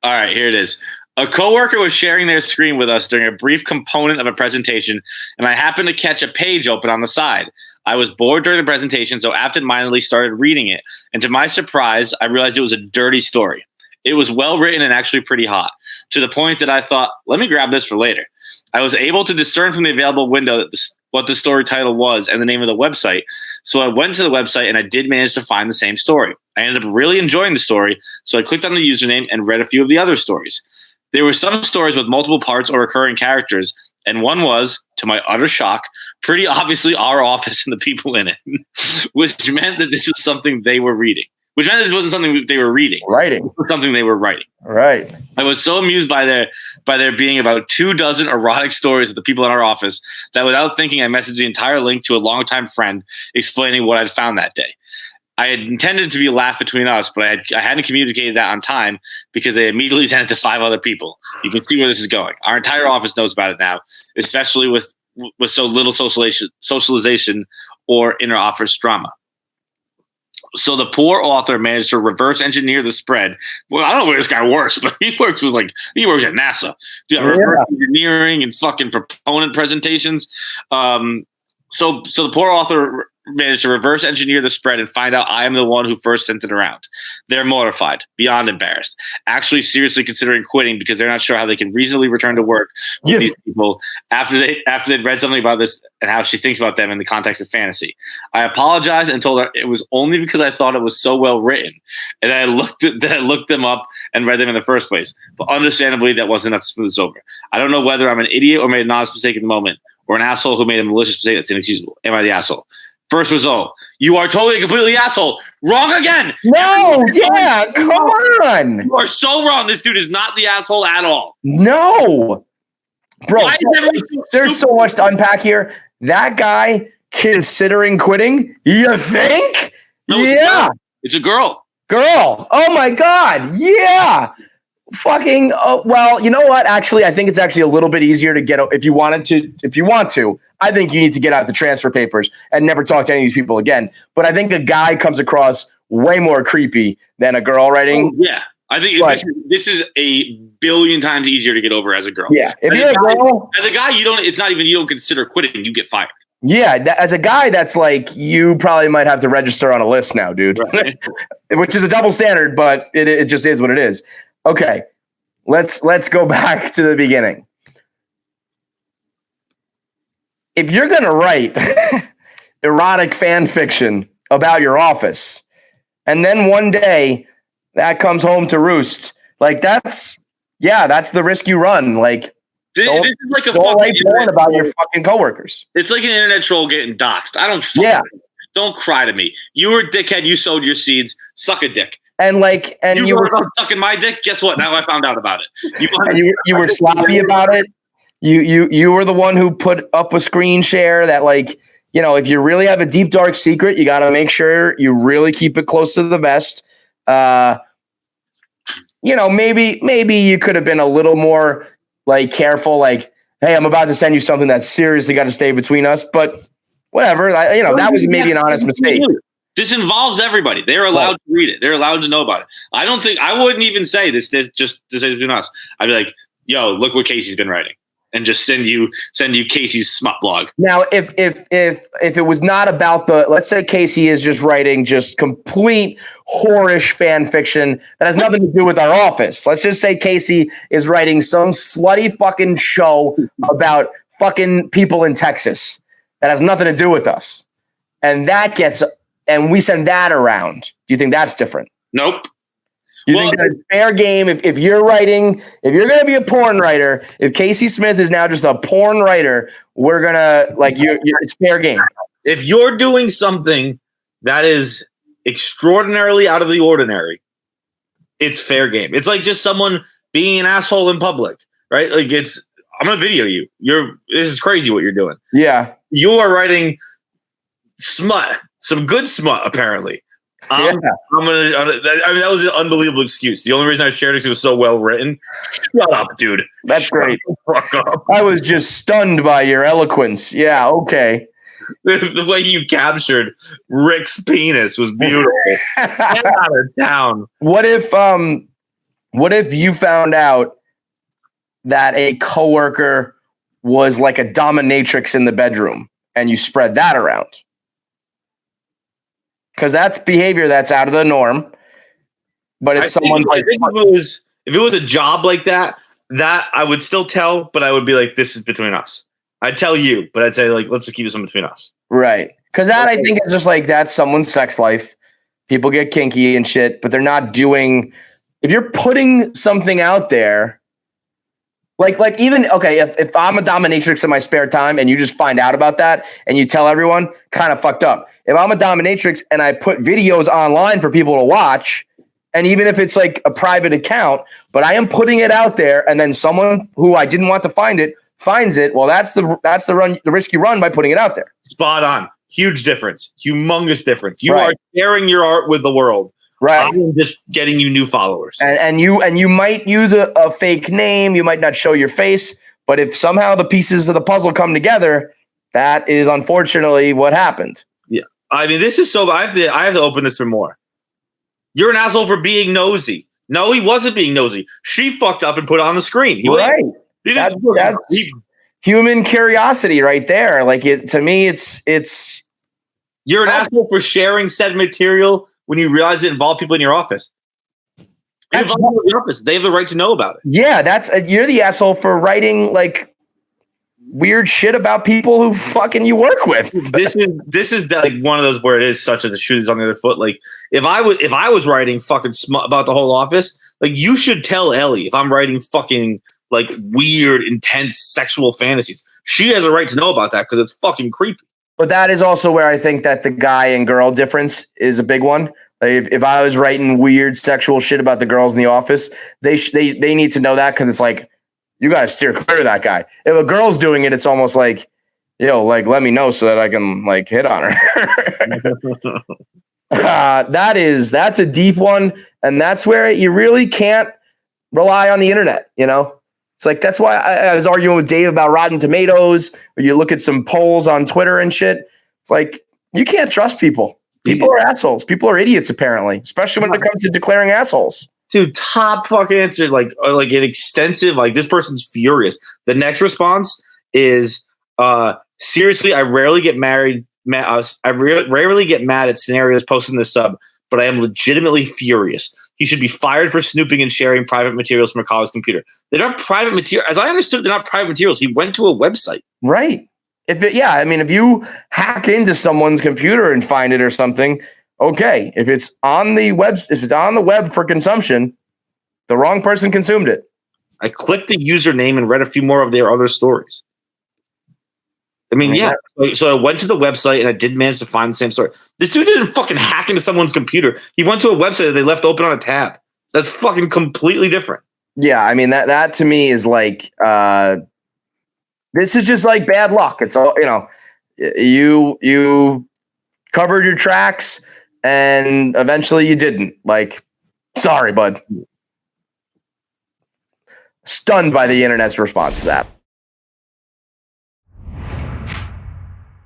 All right, here it is. A coworker was sharing their screen with us during a brief component of a presentation, and I happened to catch a page open on the side. I was bored during the presentation, so absentmindedly started reading it. And to my surprise, I realized it was a dirty story. It was well written and actually pretty hot, to the point that I thought, let me grab this for later. I was able to discern from the available window that what the story title was and the name of the website. So I went to the website and I did manage to find the same story. I ended up really enjoying the story, so I clicked on the username and read a few of the other stories. There were some stories with multiple parts or recurring characters, and one was, to my utter shock, pretty obviously our office and the people in it, which meant that this was something they were reading. Which meant this wasn't something they were reading. Writing. It was something they were writing. Right. I was so amused by there being about 24 erotic stories of the people in our office that without thinking, I messaged the entire link to a longtime friend explaining what I'd found that day. I had intended it to be a laugh between us, but I hadn't communicated that on time because they immediately sent it to 5 other people. You can see where this is going. Our entire office knows about it now, especially with so little socialization or inter-office drama. So the poor author managed to reverse engineer the spread. Well, I don't know where this guy works, but he works at NASA. Reverse engineering and fucking proponent presentations. So the poor author managed to reverse engineer the spread and find out I am the one who first sent it around. They're mortified, beyond embarrassed, actually seriously considering quitting because they're not sure how they can reasonably return to work with these people after they'd read something about this and how she thinks about them in the context of fantasy. I apologized and told her it was only because I thought it was so well written and I looked them up and read them in the first place. But understandably, that wasn't enough to smooth this over. I don't know whether I'm an idiot or made an honest mistake in the moment, or an asshole who made a malicious mistake that's inexcusable. Am I the asshole? First result, you are totally and completely asshole. Wrong again. No, yeah, come on. You are so wrong. This dude is not the asshole at all. No. Bro, there's so much to unpack here. That guy considering quitting, you think? No, it's a girl. Girl. Oh, my God. Yeah. Fucking, well, you know what? Actually, I think it's actually a little bit easier to get, if you want to, I think you need to get out the transfer papers and never talk to any of these people again. But I think a guy comes across way more creepy than a girl writing. Oh, yeah. I think this is a billion times easier to get over as a girl. Yeah. If you're a girl, as a guy, you don't consider quitting, you get fired. Yeah. As a guy, that's like, you probably might have to register on a list now, dude, right. Which is a double standard, but it just is what it is. Okay, let's go back to the beginning. If you're going to write erotic fan fiction about your office, and then one day that comes home to roost, like that's the risk you run. Like this is like a don't write porn about your fucking coworkers. It's like an internet troll getting doxxed. Don't cry to me. You were a dickhead. You sowed your seeds. Suck a dick. And you were sucking my dick. Guess what? Now I found out about it. You were sloppy about it. You were the one who put up a screen share that, like, you know, if you really have a deep dark secret, you got to make sure you really keep it close to the vest. You know, maybe you could have been a little more like careful. Like, hey, I'm about to send you something that's seriously got to stay between us. But whatever, that was maybe an honest mistake. This involves everybody. They're allowed to read it. They're allowed to know about it. I wouldn't even say this just to say between us. I'd be like, yo, look what Casey's been writing. And just send you Casey's Smut blog. Now, if it was not about let's say Casey is just writing just complete whorish fan fiction that has nothing to do with our office. Let's just say Casey is writing some slutty fucking show about fucking people in Texas that has nothing to do with us. And we send that around. Do you think that's different? Nope. You think that it's fair game if you're going to be a porn writer, if Casey Smith is now just a porn writer, we're going to it's fair game. If you're doing something that is extraordinarily out of the ordinary, it's fair game. It's like just someone being an asshole in public, right? Like I'm going to video you. This is crazy what you're doing. Yeah. You are writing smut, some good smut, apparently. That was an unbelievable excuse. The only reason I shared it because it was so well written. Shut up, dude. That's great. Fuck up. I was just stunned by your eloquence. Yeah, okay. The way you captured Rick's penis was beautiful. Get out of town. What if What if you found out that a coworker was like a dominatrix in the bedroom and you spread that around? Because that's behavior that's out of the norm. But if someone's like, if it was a job like that I would still tell, but I would be like, this is between us. I'd tell you, but I'd say, like, let's just keep this one between us. Right. Because that I think is just like, that's someone's sex life. People get kinky and shit, but they're not doing. If you're putting something out there, like even, okay, if I'm a dominatrix in my spare time and you just find out about that and you tell everyone, kind of fucked up. If I'm a dominatrix and I put videos online for people to watch, and even if it's like a private account, but I am putting it out there and then someone who I didn't want to find it finds it, well, that's the risk you run by putting it out there. Spot on. Huge difference. Humongous difference. You are sharing your art with the world. Right. I'm just getting you new followers. And you might use a fake name. You might not show your face. But if somehow the pieces of the puzzle come together, that is unfortunately what happened. Yeah. I mean, this is so. I have to open this for more. You're an asshole for being nosy. No, he wasn't being nosy. She fucked up and put it on the screen. That's human curiosity right there. Like, to me, it's. You're an asshole for sharing said material when you realize it involved people in your office. They have the right to know about it. Yeah, you're the asshole for writing like weird shit about people who fucking you work with. This is like one of those where it is such a the shoot is on the other foot. Like if I was writing fucking smut about the whole office, like you should tell Ellie if I'm writing fucking like weird, intense sexual fantasies. She has a right to know about that because it's fucking creepy. But that is also where I think that the guy and girl difference is a big one. Like if I was writing weird sexual shit about the girls in the office, they need to know that because it's like, you got to steer clear of that guy. If a girl's doing it, it's almost like, like, let me know so that I can like hit on her. That's a deep one. And that's where you really can't rely on the internet, It's like, that's why I was arguing with Dave about Rotten Tomatoes, where you look at some polls on Twitter and shit. It's like, you can't trust people. People are assholes. People are idiots, apparently, especially when it comes to declaring assholes. Dude, top fucking answer, like an extensive, like this person's furious. The next response is, seriously, I rarely get rarely get mad at scenarios posted in the sub, but I am legitimately furious. He should be fired for snooping and sharing private materials from a college computer. They're not private material. As I understood, they're not private materials. He went to a website. Right. If you hack into someone's computer and find it or something, okay. If it's on the web for consumption, the wrong person consumed it. I clicked the username and read a few more of their other stories. I mean, yeah. So I went to the website and I did manage to find the same story. This dude didn't fucking hack into someone's computer. He went to a website that they left open on a tab. That's fucking completely different. Yeah, I mean that to me is like this is just like bad luck. It's all, you covered your tracks and eventually you didn't. Like, sorry, bud. Stunned by the internet's response to that.